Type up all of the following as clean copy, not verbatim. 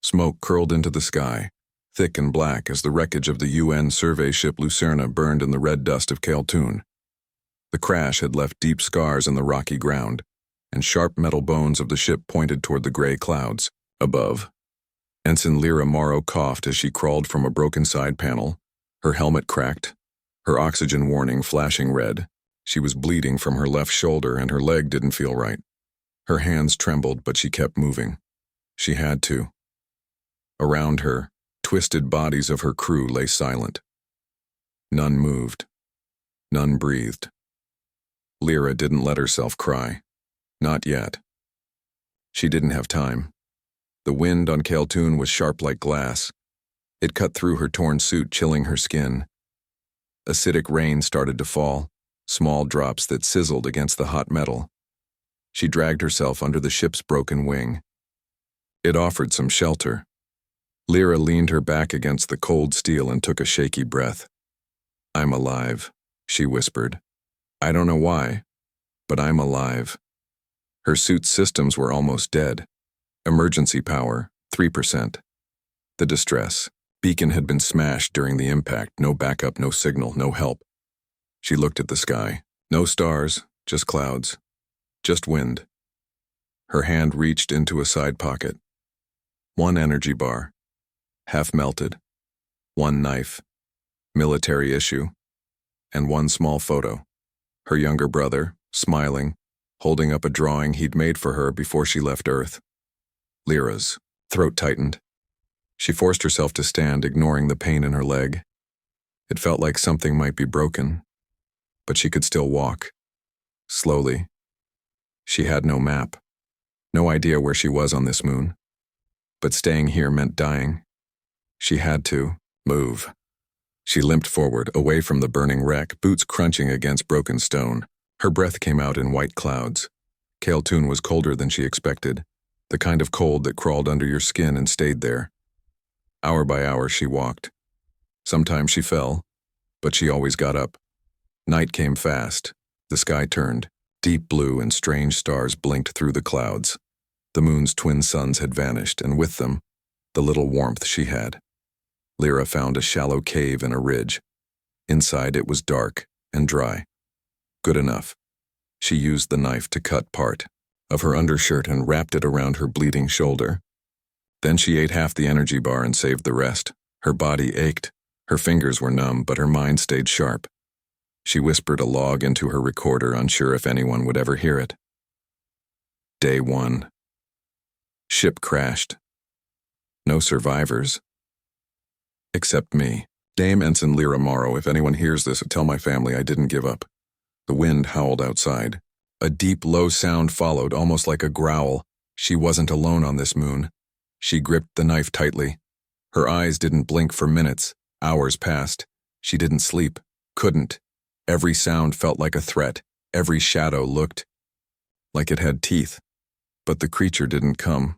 Smoke curled into the sky, thick and black as the wreckage of the UN survey ship Lucerna burned in the red dust of Khaltoon. The crash had left deep scars in the rocky ground, and sharp metal bones of the ship pointed toward the gray clouds above. Ensign Lyra Morrow coughed as she crawled from a broken side panel, her helmet cracked, her oxygen warning flashing red. She was bleeding from her left shoulder and her leg didn't feel right. Her hands trembled, but she kept moving. She had to. Around her, twisted bodies of her crew lay silent. None moved. None breathed. Lyra didn't let herself cry. Not yet. She didn't have time. The wind on Khaltoon was sharp like glass. It cut through her torn suit, chilling her skin. Acidic rain started to fall, small drops that sizzled against the hot metal. She dragged herself under the ship's broken wing. It offered some shelter. Lyra leaned her back against the cold steel and took a shaky breath. "I'm alive," she whispered. "I don't know why, but I'm alive." Her suit's systems were almost dead. Emergency power, 3%. The distress. Beacon had been smashed during the impact. No backup, no signal, no help. She looked at the sky. No stars, just clouds. Just wind. Her hand reached into a side pocket. One energy bar. Half melted. One knife. Military issue. And one small photo. Her younger brother, smiling, holding up a drawing he'd made for her before she left Earth. Lyra's throat tightened. She forced herself to stand, ignoring the pain in her leg. It felt like something might be broken, but she could still walk. Slowly. She had no map. No idea where she was on this moon. But staying here meant dying. She had to move. She limped forward, away from the burning wreck, boots crunching against broken stone. Her breath came out in white clouds. Khaltoon was colder than she expected, the kind of cold that crawled under your skin and stayed there. Hour by hour she walked. Sometimes she fell, but she always got up. Night came fast. The sky turned. Deep blue and strange stars blinked through the clouds. The moon's twin suns had vanished, and with them, the little warmth she had. Lyra found a shallow cave in a ridge. Inside it was dark and dry. Good enough. She used the knife to cut part of her undershirt and wrapped it around her bleeding shoulder. Then she ate half the energy bar and saved the rest. Her body ached. Her fingers were numb, but her mind stayed sharp. She whispered a log into her recorder, unsure if anyone would ever hear it. Day 1. Ship crashed. No survivors. Except me. Dame Ensign Lyra Morrow, if anyone hears this, tell my family I didn't give up. The wind howled outside. A deep, low sound followed, almost like a growl. She wasn't alone on this moon. She gripped the knife tightly. Her eyes didn't blink for minutes. Hours passed. She didn't sleep. Couldn't. Every sound felt like a threat. Every shadow looked like it had teeth. But the creature didn't come.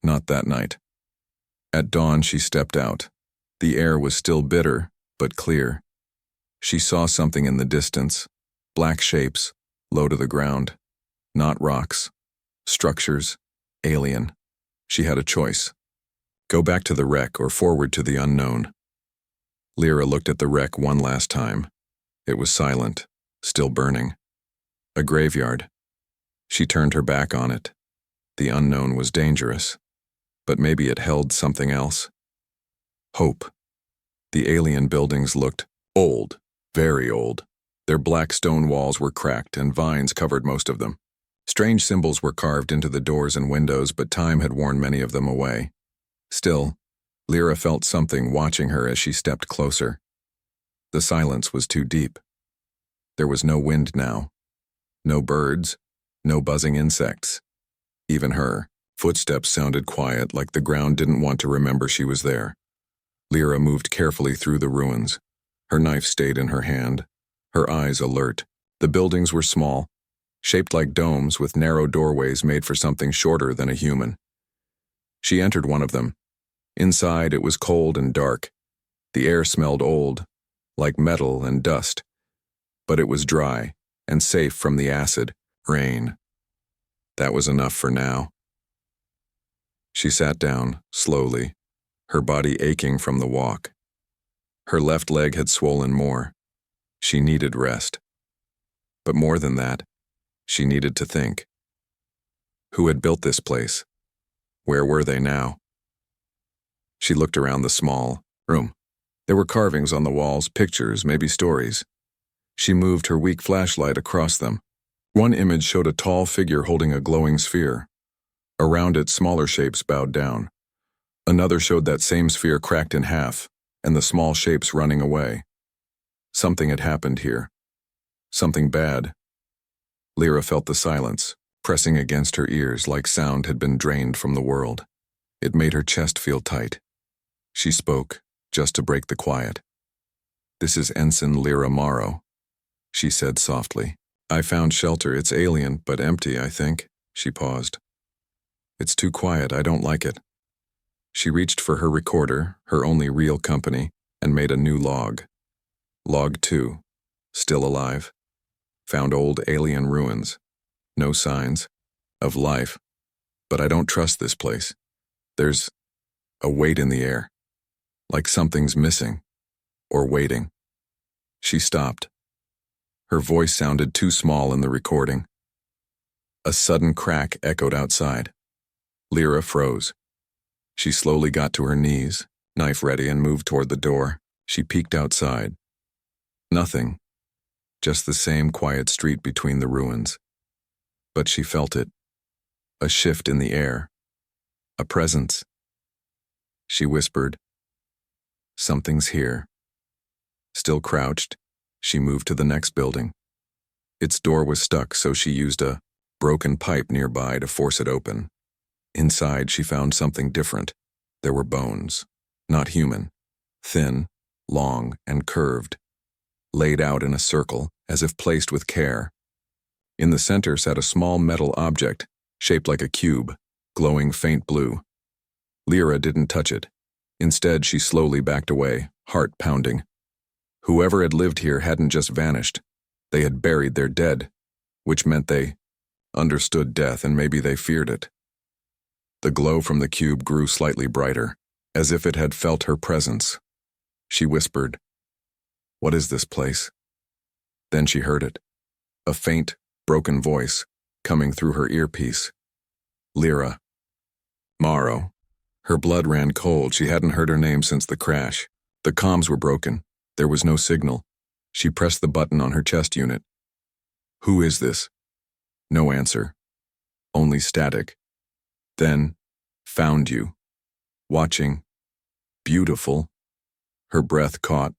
Not that night. At dawn, she stepped out. The air was still bitter, but clear. She saw something in the distance. Black shapes, low to the ground. Not rocks. Structures. Alien. She had a choice. Go back to the wreck or forward to the unknown. Lyra looked at the wreck one last time. It was silent, still burning. A graveyard. She turned her back on it. The unknown was dangerous, but maybe it held something else. Hope. The alien buildings looked old, very old. Their black stone walls were cracked and vines covered most of them. Strange symbols were carved into the doors and windows, but time had worn many of them away. Still, Lyra felt something watching her as she stepped closer. The silence was too deep. There was no wind now. No birds, no buzzing insects. Even her footsteps sounded quiet, like the ground didn't want to remember she was there. Lyra moved carefully through the ruins. Her knife stayed in her hand, her eyes alert. The buildings were small, shaped like domes with narrow doorways made for something shorter than a human. She entered one of them. Inside, it was cold and dark. The air smelled old, like metal and dust. But it was dry and safe from the acid rain. That was enough for now. She sat down, slowly, her body aching from the walk. Her left leg had swollen more. She needed rest. But more than that, she needed to think. Who had built this place? Where were they now? She looked around the small room. There were carvings on the walls, pictures, maybe stories. She moved her weak flashlight across them. One image showed a tall figure holding a glowing sphere. Around it, smaller shapes bowed down. Another showed that same sphere cracked in half, and the small shapes running away. Something had happened here. Something bad. Lyra felt the silence, pressing against her ears like sound had been drained from the world. It made her chest feel tight. She spoke, just to break the quiet. "This is Ensign Lyra Morrow," she said softly. "I found shelter. It's alien, but empty, I think." She paused. "It's too quiet. I don't like it." She reached for her recorder, her only real company, and made a new log. Log 2. Still alive. Found old alien ruins. No signs of life. But I don't trust this place. There's a weight in the air. Like something's missing. Or waiting. She stopped. Her voice sounded too small in the recording. A sudden crack echoed outside. Lyra froze. She slowly got to her knees, knife ready, and moved toward the door. She peeked outside. Nothing. Just the same quiet street between the ruins. But she felt it. A shift in the air. A presence. She whispered, "Something's here." Still crouched, she moved to the next building. Its door was stuck, so she used a broken pipe nearby to force it open. Inside, she found something different. There were bones. Not human. Thin, long, and curved. Laid out in a circle, as if placed with care. In the center sat a small metal object, shaped like a cube, glowing faint blue. Lyra didn't touch it. Instead, she slowly backed away, heart pounding. Whoever had lived here hadn't just vanished. They had buried their dead, which meant they understood death, and maybe they feared it. The glow from the cube grew slightly brighter, as if it had felt her presence. She whispered, "What is this place?" Then she heard it. A faint, broken voice, coming through her earpiece. Lyra. Morrow. Her blood ran cold. She hadn't heard her name since the crash. The comms were broken. There was no signal. She pressed the button on her chest unit. "Who is this?" No answer. Only static. Then, "Found you. Watching. Beautiful." Her breath caught.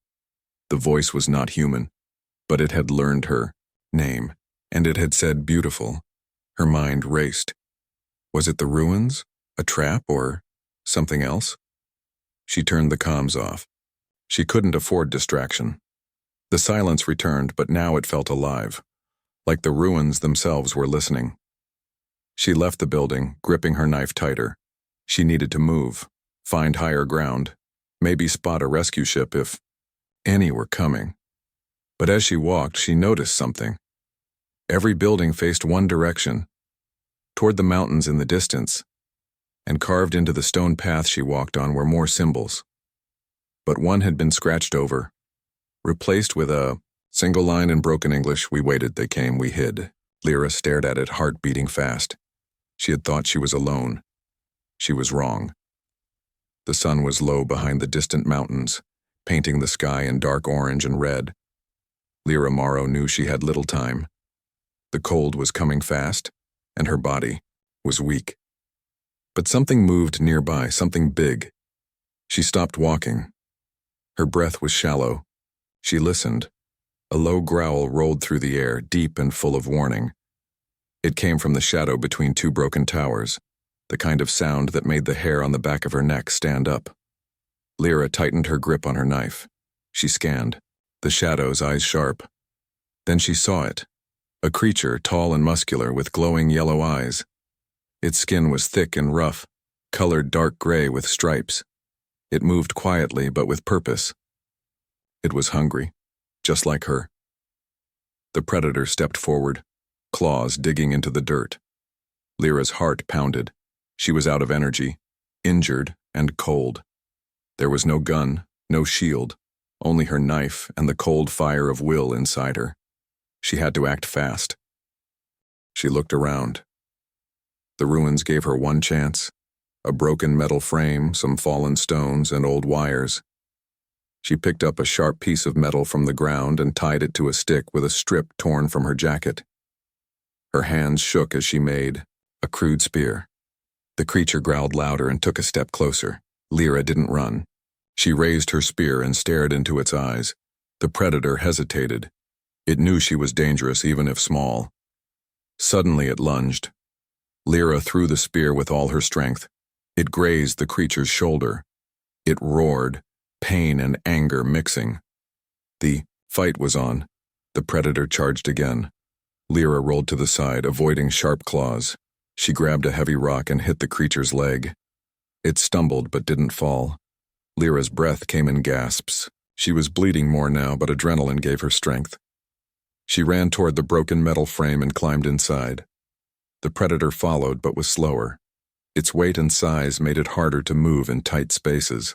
The voice was not human, but it had learned her name, and it had said beautiful. Her mind raced. Was it the ruins? A trap? Or something else? She turned the comms off. She couldn't afford distraction. The silence returned, but now it felt alive, like the ruins themselves were listening. She left the building, gripping her knife tighter. She needed to move, find higher ground, maybe spot a rescue ship if any were coming. But as she walked, she noticed something. Every building faced one direction, toward the mountains in the distance, and carved into the stone path she walked on were more symbols. But one had been scratched over, replaced with a single line in broken English. "We waited, they came, we hid." Lyra stared at it, heart beating fast. She had thought she was alone. She was wrong. The sun was low behind the distant mountains, painting the sky in dark orange and red. Lyra Morrow knew she had little time. The cold was coming fast, and her body was weak. But something moved nearby, something big. She stopped walking. Her breath was shallow. She listened. A low growl rolled through the air, deep and full of warning. It came from the shadow between two broken towers, the kind of sound that made the hair on the back of her neck stand up. Lyra tightened her grip on her knife. She scanned, the shadows, eyes sharp. Then she saw it. A creature, tall and muscular, with glowing yellow eyes. Its skin was thick and rough, colored dark gray with stripes. It moved quietly, but with purpose. It was hungry, just like her. The predator stepped forward, claws digging into the dirt. Lyra's heart pounded. She was out of energy, injured and cold. There was no gun, no shield, only her knife and the cold fire of will inside her. She had to act fast. She looked around. The ruins gave her one chance: a broken metal frame, some fallen stones, and old wires. She picked up a sharp piece of metal from the ground and tied it to a stick with a strip torn from her jacket. Her hands shook as she made a crude spear. The creature growled louder and took a step closer. Lyra didn't run. She raised her spear and stared into its eyes. The predator hesitated. It knew she was dangerous even if small. Suddenly it lunged. Lyra threw the spear with all her strength. It grazed the creature's shoulder. It roared, pain and anger mixing. The fight was on. The predator charged again. Lyra rolled to the side, avoiding sharp claws. She grabbed a heavy rock and hit the creature's leg. It stumbled but didn't fall. Lyra's breath came in gasps. She was bleeding more now, but adrenaline gave her strength. She ran toward the broken metal frame and climbed inside. The predator followed but was slower. Its weight and size made it harder to move in tight spaces.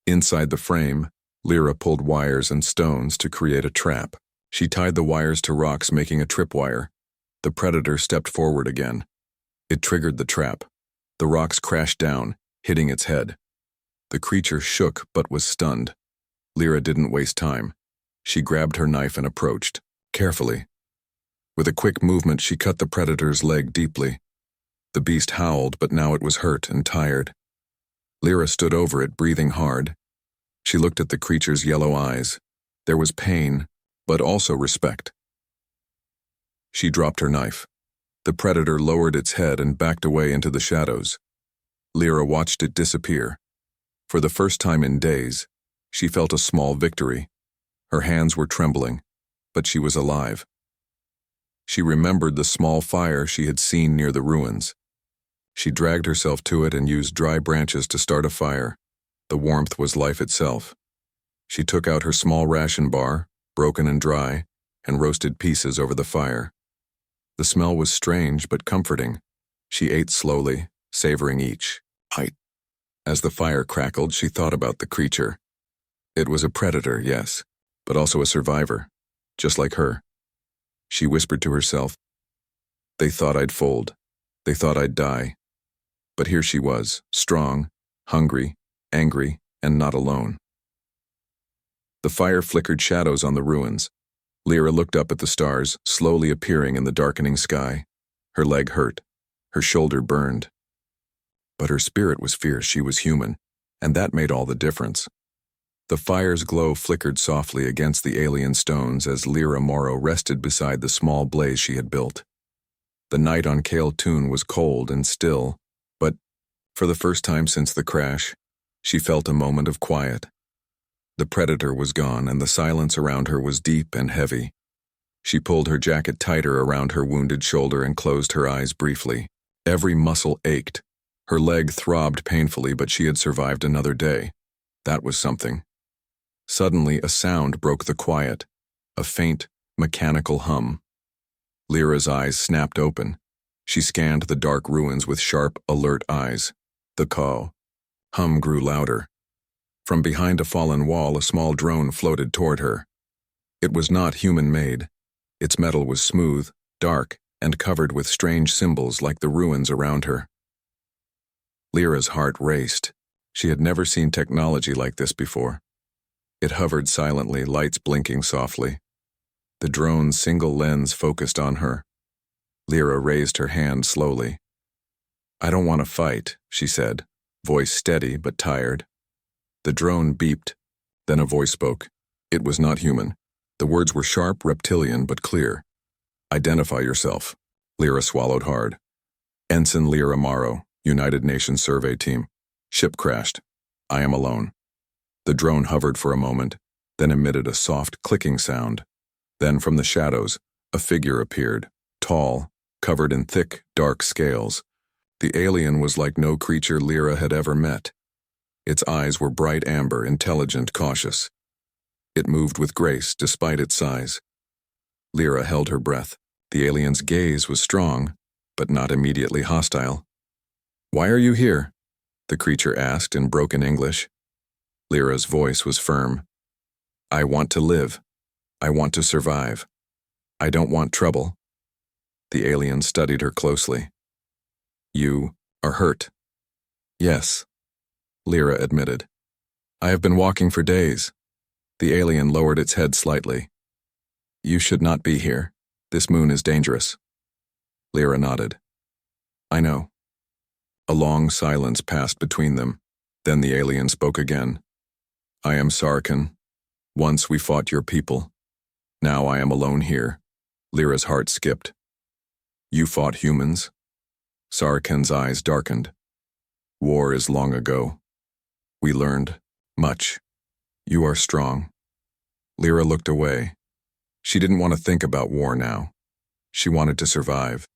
Inside the frame, Lyra pulled wires and stones to create a trap. She tied the wires to rocks, making a tripwire. The predator stepped forward again. It triggered the trap. The rocks crashed down, hitting its head. The creature shook but was stunned. Lyra didn't waste time. She grabbed her knife and approached, carefully. With a quick movement, she cut the predator's leg deeply. The beast howled, but now it was hurt and tired. Lyra stood over it, breathing hard. She looked at the creature's yellow eyes. There was pain, but also respect. She dropped her knife. The predator lowered its head and backed away into the shadows. Lyra watched it disappear. For the first time in days, she felt a small victory. Her hands were trembling, but she was alive. She remembered the small fire she had seen near the ruins. She dragged herself to it and used dry branches to start a fire. The warmth was life itself. She took out her small ration bar, broken and dry, and roasted pieces over the fire. The smell was strange but comforting. She ate slowly, savoring each bite. As the fire crackled, she thought about the creature. It was a predator, yes, but also a survivor, just like her. She whispered to herself, "They thought I'd fold. They thought I'd die." But here she was, strong, hungry, angry, and not alone. The fire flickered shadows on the ruins. Lyra looked up at the stars, slowly appearing in the darkening sky. Her leg hurt. Her shoulder burned. But her spirit was fierce. She was human, and that made all the difference. The fire's glow flickered softly against the alien stones as Lyra Morrow rested beside the small blaze she had built. The night on Cael'Thun was cold and still, but, for the first time since the crash, she felt a moment of quiet. The predator was gone, and the silence around her was deep and heavy. She pulled her jacket tighter around her wounded shoulder and closed her eyes briefly. Every muscle ached. Her leg throbbed painfully, but she had survived another day. That was something. Suddenly, a sound broke the quiet, a faint, mechanical hum. Lyra's eyes snapped open. She scanned the dark ruins with sharp, alert eyes. The hum grew louder. From behind a fallen wall, a small drone floated toward her. It was not human-made. Its metal was smooth, dark, and covered with strange symbols like the ruins around her. Lyra's heart raced. She had never seen technology like this before. It hovered silently, lights blinking softly. The drone's single lens focused on her. Lyra raised her hand slowly. "I don't want to fight," she said, voice steady but tired. The drone beeped. Then a voice spoke. It was not human. The words were sharp, reptilian, but clear. "Identify yourself." Lyra swallowed hard. "Ensign Lyra Morrow, United Nations Survey Team. Ship crashed. I am alone." The drone hovered for a moment, then emitted a soft clicking sound. Then from the shadows, a figure appeared, tall, covered in thick, dark scales. The alien was like no creature Lyra had ever met. Its eyes were bright amber, intelligent, cautious. It moved with grace, despite its size. Lyra held her breath. The alien's gaze was strong, but not immediately hostile. "Why are you here?" the creature asked in broken English. Lyra's voice was firm. I want to live. I want to survive. I don't want trouble. The alien studied her closely. You are hurt. Yes, Lyra admitted. I have been walking for days. The alien lowered its head slightly. You should not be here. This moon is dangerous. Lyra nodded. I know. A long silence passed between them. Then the alien spoke again. I am Sarkin. Once we fought your people. Now I am alone here. Lyra's heart skipped. You fought humans? Sarkin's eyes darkened. War is long ago. We learned much. You are strong. Lyra looked away. She didn't want to think about war now. She wanted to survive.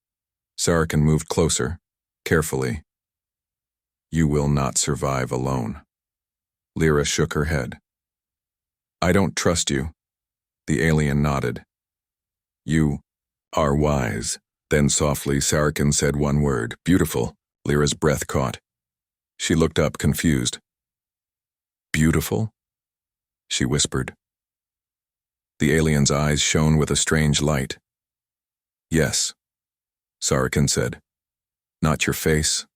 Sarkin moved closer, carefully. You will not survive alone. Lyra shook her head. I don't trust you. The alien nodded. You are wise. Then softly Sarkin said one word, beautiful. Lyra's breath caught. She looked up, confused. Beautiful? She whispered. The alien's eyes shone with a strange light. Yes, Sarkin said. Not your face,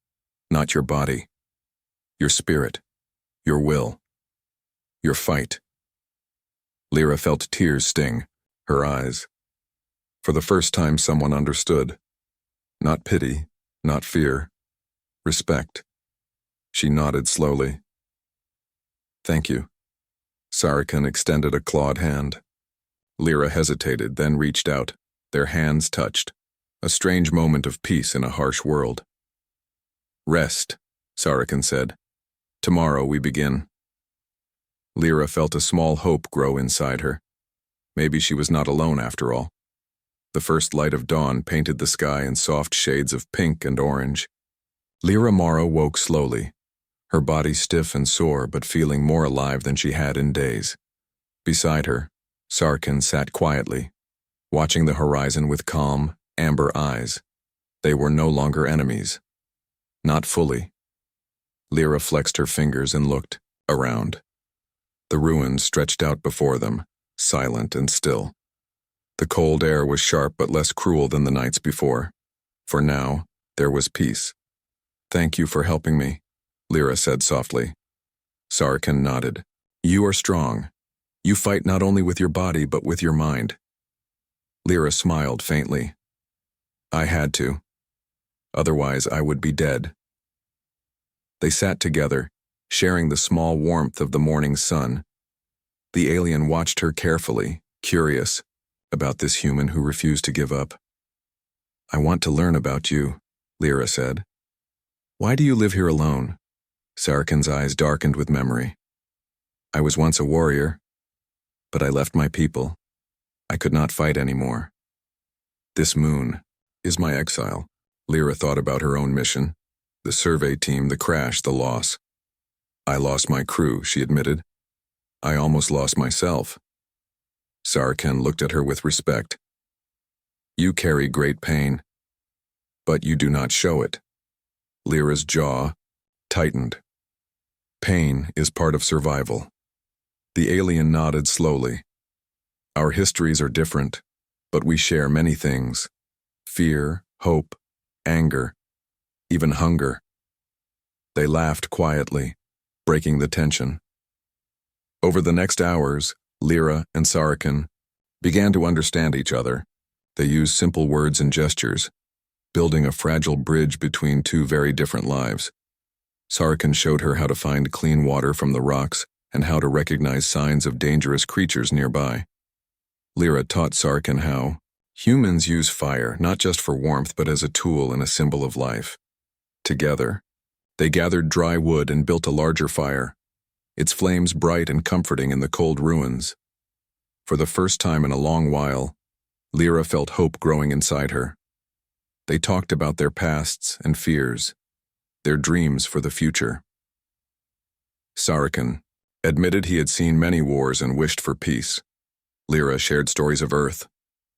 not your body. Your spirit, your will, your fight. Lyra felt tears sting her eyes. For the first time someone understood. Not pity, not fear. Respect. She nodded slowly. Thank you. Sarkin extended a clawed hand. Lyra hesitated, then reached out. Their hands touched. A strange moment of peace in a harsh world. Rest, Sarkin said. Tomorrow we begin. Lyra felt a small hope grow inside her. Maybe she was not alone after all. The first light of dawn painted the sky in soft shades of pink and orange. Lyra Morrow woke slowly, her body stiff and sore but feeling more alive than she had in days. Beside her, Sarkin sat quietly, watching the horizon with calm, amber eyes. They were no longer enemies. Not fully. Lyra flexed her fingers and looked around. The ruins stretched out before them, silent and still. The cold air was sharp but less cruel than the nights before. For now, there was peace. Thank you for helping me, Lyra said softly. Sarkin nodded. You are strong. You fight not only with your body but with your mind. Lyra smiled faintly. I had to. Otherwise I would be dead. They sat together, sharing the small warmth of the morning sun. The alien watched her carefully, curious about this human who refused to give up. I want to learn about you, Lyra said. Why do you live here alone? Sarkin's eyes darkened with memory. I was once a warrior, but I left my people. I could not fight anymore. This moon is my exile. Lyra thought about her own mission. The survey team, the crash, the loss. I lost my crew, she admitted. I almost lost myself. Sarkin looked at her with respect. You carry great pain, but you do not show it. Lyra's jaw tightened. Pain is part of survival. The alien nodded slowly. Our histories are different, but we share many things. Fear, hope, anger, even hunger. They laughed quietly, breaking the tension. Over the next hours, Lyra and Sarkin began to understand each other. They used simple words and gestures, building a fragile bridge between two very different lives. Sarkin showed her how to find clean water from the rocks and how to recognize signs of dangerous creatures nearby. Lyra taught Sarkin how humans use fire not just for warmth but as a tool and a symbol of life. Together, they gathered dry wood and built a larger fire, its flames bright and comforting in the cold ruins. For the first time in a long while, Lyra felt hope growing inside her. They talked about their pasts and fears, their dreams for the future. Sarkin admitted he had seen many wars and wished for peace. Lyra shared stories of Earth,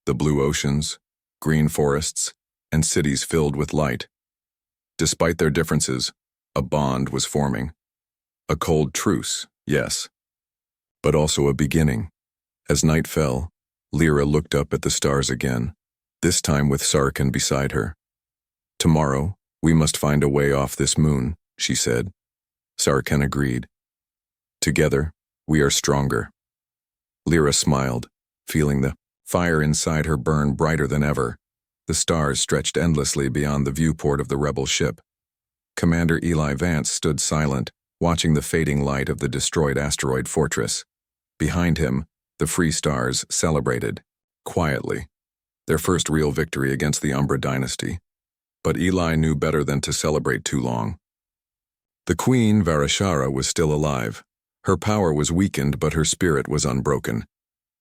the blue oceans, green forests, and cities filled with light. Despite their differences, A bond was forming. A cold truce, yes, but also a beginning. As night fell, Lyra looked up at the stars again, this time with Sarkin beside her. "Tomorrow, we must find a way off this moon," she said. Sarkin agreed. "Together, we are stronger." Lyra smiled, feeling the fire inside her burn brighter than ever. The stars stretched endlessly beyond the viewport of the rebel ship. Commander Eli Vance stood silent, watching the fading light of the destroyed asteroid fortress. Behind him, the Free Stars celebrated, quietly, their first real victory against the Umbra dynasty. But Eli knew better than to celebrate too long. The Queen, Varashara, was still alive. Her power was weakened, but her spirit was unbroken.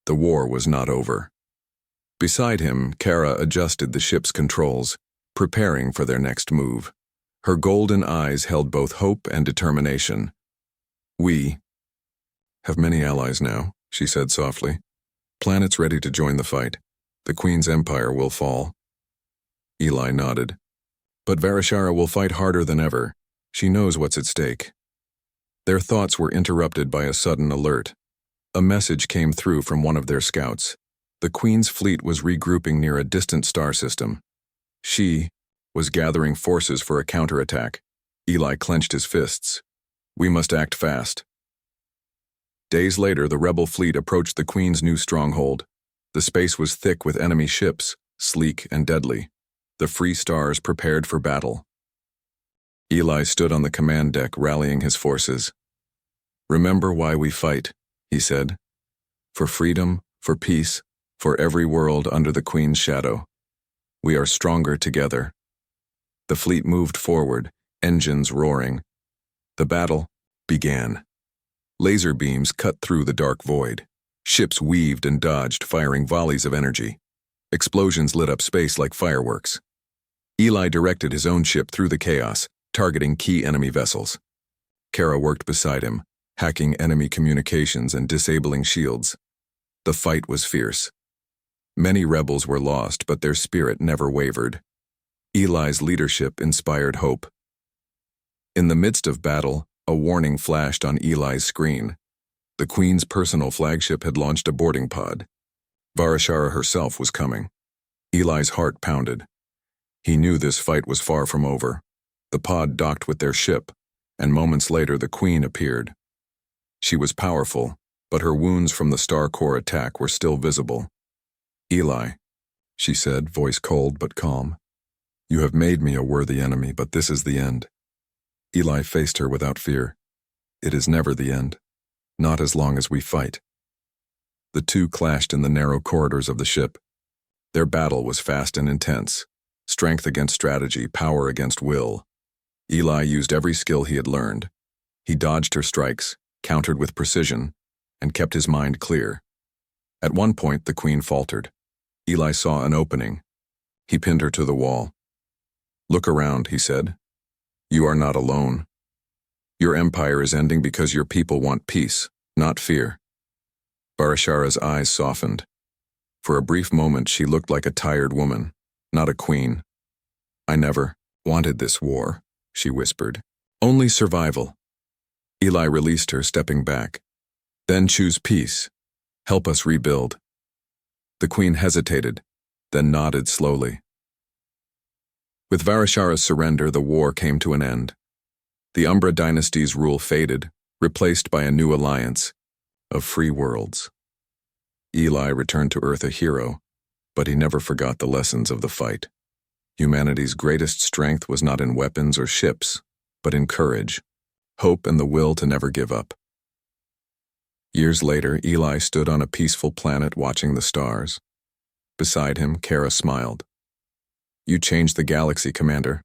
The war was not over. Beside him, Kara adjusted the ship's controls, preparing for their next move. Her golden eyes held both hope and determination. "We have many allies now," she said softly. "Planets ready to join the fight. The Queen's empire will fall." Eli nodded. "But Varashara will fight harder than ever. She knows what's at stake." Their thoughts were interrupted by a sudden alert. A message came through from one of their scouts. The Queen's fleet was regrouping near a distant star system. She was gathering forces for a counterattack. Eli clenched his fists. "We must act fast." Days later, the rebel fleet approached the Queen's new stronghold. The space was thick with enemy ships, sleek and deadly. The Free Stars prepared for battle. Eli stood on the command deck, rallying his forces. "Remember why we fight," he said. "For freedom, for peace, for every world under the Queen's shadow. We are stronger together." The fleet moved forward, engines roaring. The battle began. Laser beams cut through the dark void. Ships weaved and dodged, firing volleys of energy. Explosions lit up space like fireworks. Eli directed his own ship through the chaos, targeting key enemy vessels. Kara worked beside him, hacking enemy communications and disabling shields. The fight was fierce. Many rebels were lost, but their spirit never wavered. Eli's leadership inspired hope. In the midst of battle, a warning flashed on Eli's screen. The Queen's personal flagship had launched a boarding pod. Varashara herself was coming. Eli's heart pounded. He knew this fight was far from over. The pod docked with their ship, and moments later the Queen appeared. She was powerful, but her wounds from the Star Core attack were still visible. "Eli," she said, voice cold but calm. "You have made me a worthy enemy, but this is the end." Eli faced her without fear. "It is never the end. Not as long as we fight." The two clashed in the narrow corridors of the ship. Their battle was fast and intense. Strength against strategy, power against will. Eli used every skill he had learned. He dodged her strikes, countered with precision, and kept his mind clear. At one point, the Queen faltered. Eli saw an opening. He pinned her to the wall. "Look around," he said. "You are not alone. Your empire is ending because your people want peace, not fear." Varashara's eyes softened. For a brief moment, she looked like a tired woman, not a queen. "I never wanted this war," she whispered. "Only survival." Eli released her, stepping back. "Then choose peace. Help us rebuild." The Queen hesitated, then nodded slowly. With Varashara's surrender, the war came to an end. The Umbra dynasty's rule faded, replaced by a new alliance of free worlds. Eli returned to Earth a hero, but he never forgot the lessons of the fight. Humanity's greatest strength was not in weapons or ships, but in courage, hope, and the will to never give up. Years later, Eli stood on a peaceful planet watching the stars. Beside him, Kara smiled. "You changed the galaxy, Commander."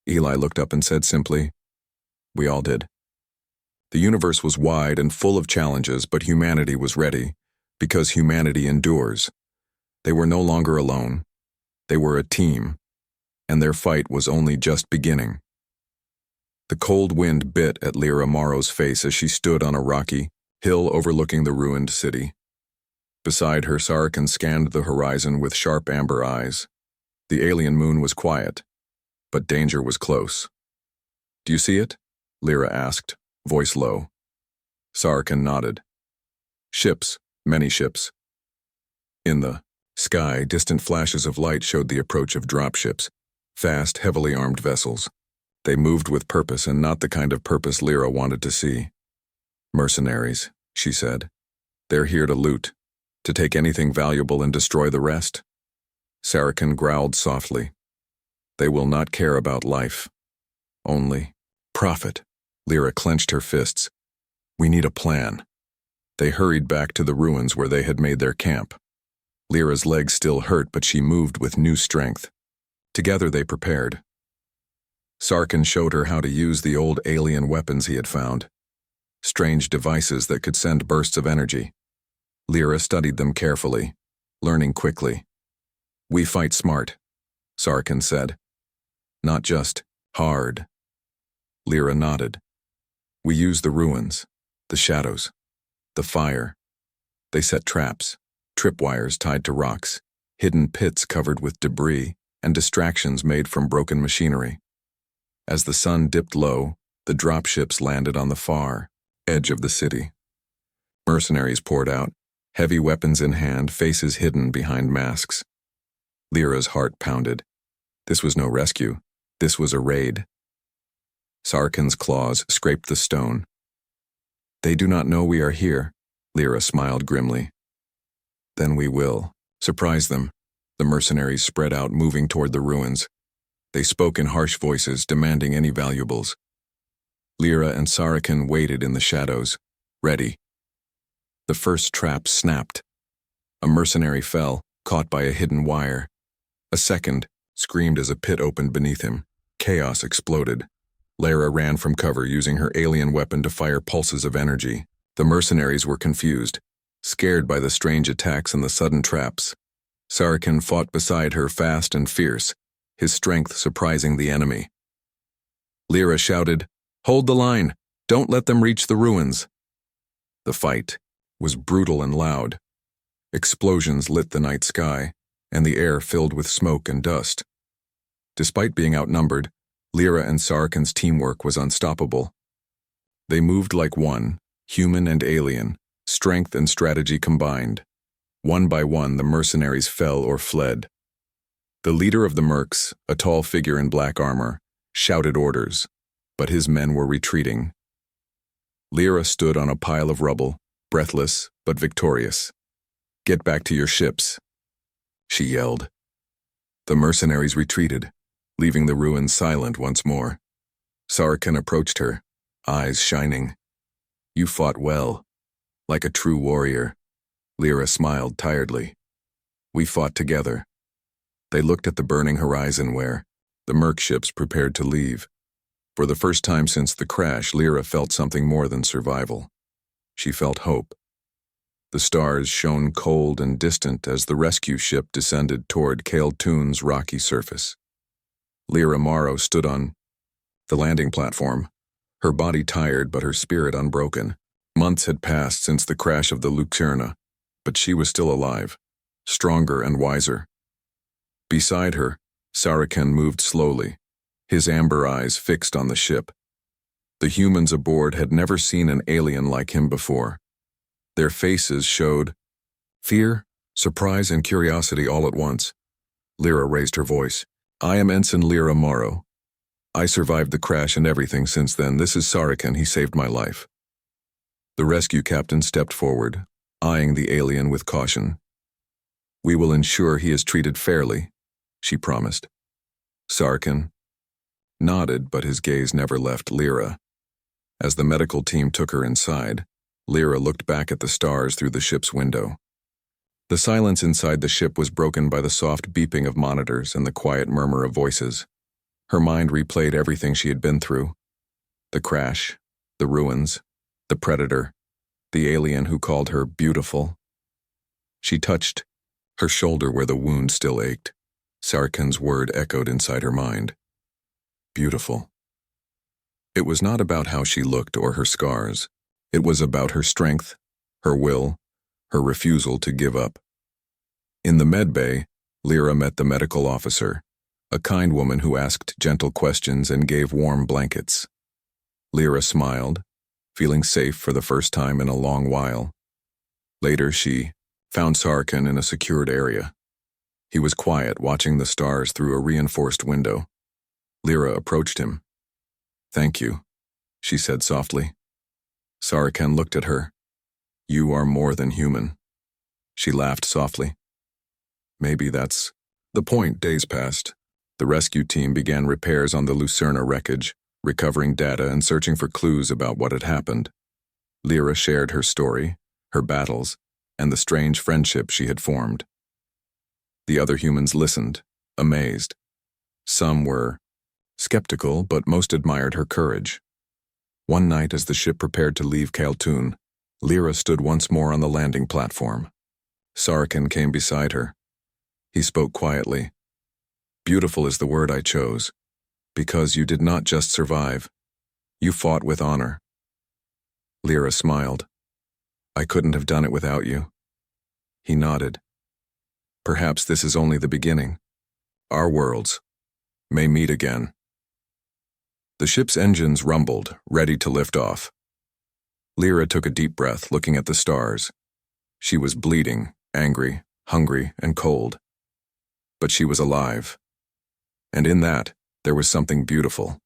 Eli looked up and said simply, "We all did." The universe was wide and full of challenges, but humanity was ready, because humanity endures. They were no longer alone. They were a team, and their fight was only just beginning. The cold wind bit at Lyra Morrow's face as she stood on a rocky hill overlooking the ruined city. Beside her, Sarkin scanned the horizon with sharp amber eyes. The alien moon was quiet, but danger was close. Do you see it? Lyra asked, voice low. Sarkin nodded. Ships, many ships. In the sky, distant flashes of light showed the approach of dropships, fast, heavily armed vessels. They moved with purpose and not the kind of purpose Lyra wanted to see. Mercenaries, she said. They're here to loot, to take anything valuable and destroy the rest. Sarkin growled softly. They will not care about life. Only profit. Lyra clenched her fists. We need a plan. They hurried back to the ruins where they had made their camp. Lyra's legs still hurt, but she moved with new strength. Together they prepared. Sarkin showed her how to use the old alien weapons he had found. Strange devices that could send bursts of energy. Lyra studied them carefully, learning quickly. We fight smart, Sarkin said. Not just hard. Lyra nodded. We use the ruins, the shadows, the fire. They set traps, tripwires tied to rocks, hidden pits covered with debris, and distractions made from broken machinery. As the sun dipped low, the dropships landed on the far edge of the city. Mercenaries poured out, heavy weapons in hand, faces hidden behind masks. Lyra's heart pounded. This was no rescue. This was a raid. Sarkin's claws scraped the stone. They do not know we are here, Lyra smiled grimly. Then we will. Surprise them. The mercenaries spread out, moving toward the ruins. They spoke in harsh voices, demanding any valuables. Lyra and Sarkin waited in the shadows, ready. The first trap snapped. A mercenary fell, caught by a hidden wire. A second screamed as a pit opened beneath him. Chaos exploded. Lyra ran from cover, using her alien weapon to fire pulses of energy. The mercenaries were confused, scared by the strange attacks and the sudden traps. Sarkin fought beside her, fast and fierce, his strength surprising the enemy. Lyra shouted, "Hold the line! Don't let them reach the ruins!" The fight was brutal and loud. Explosions lit the night sky, and the air filled with smoke and dust. Despite being outnumbered, Lyra and Sarkin's teamwork was unstoppable. They moved like one, human and alien, strength and strategy combined. One by one, the mercenaries fell or fled. The leader of the mercs, a tall figure in black armor, shouted orders, but his men were retreating. Lyra stood on a pile of rubble, breathless but victorious. "Get back to your ships," she yelled. The mercenaries retreated, leaving the ruins silent once more. Sarkin approached her, eyes shining. "You fought well, like a true warrior." Lyra smiled tiredly. "We fought together." They looked at the burning horizon where the merc ships prepared to leave. For the first time since the crash, Lyra felt something more than survival. She felt hope. The stars shone cold and distant as the rescue ship descended toward Kael'Tun's rocky surface. Lyra Morrow stood on the landing platform, her body tired but her spirit unbroken. Months had passed since the crash of the Lucerna, but she was still alive, stronger and wiser. Beside her, Sarkin moved slowly, his amber eyes fixed on the ship. The humans aboard had never seen an alien like him before. Their faces showed fear, surprise, and curiosity all at once. Lyra raised her voice. "I am Ensign Lyra Morrow. I survived the crash and everything since then. This is Sarkin. He saved my life." The rescue captain stepped forward, eyeing the alien with caution. "We will ensure he is treated fairly," she promised. Sarkin nodded, but his gaze never left Lyra. As the medical team took her inside, Lyra looked back at the stars through the ship's window. The silence inside the ship was broken by the soft beeping of monitors and the quiet murmur of voices. Her mind replayed everything she had been through. The crash, the ruins, the predator, the alien who called her beautiful. She touched her shoulder where the wound still ached. Sarkin's word echoed inside her mind. Beautiful. It was not about how she looked or her scars. It was about her strength, her will, her refusal to give up. In the med bay, Lyra met the medical officer, a kind woman who asked gentle questions and gave warm blankets. Lyra smiled, feeling safe for the first time in a long while. Later, she found Sarkin in a secured area. He was quiet, watching the stars through a reinforced window. Lyra approached him. "Thank you," she said softly. Sarkin looked at her. "You are more than human." She laughed softly. "Maybe that's the point." Days passed. The rescue team began repairs on the Lucerna wreckage, recovering data and searching for clues about what had happened. Lyra shared her story, her battles, and the strange friendship she had formed. The other humans listened, amazed. Some were skeptical, but most admired her courage. One night, as the ship prepared to leave Khaltun, Lyra stood once more on the landing platform. Sarkin came beside her. He spoke quietly. "Beautiful is the word I chose, because you did not just survive. You fought with honor." Lyra smiled. "I couldn't have done it without you." He nodded. "Perhaps this is only the beginning. Our worlds may meet again." The ship's engines rumbled, ready to lift off. Lyra took a deep breath, looking at the stars. She was bleeding, angry, hungry, and cold. But she was alive. And in that, there was something beautiful.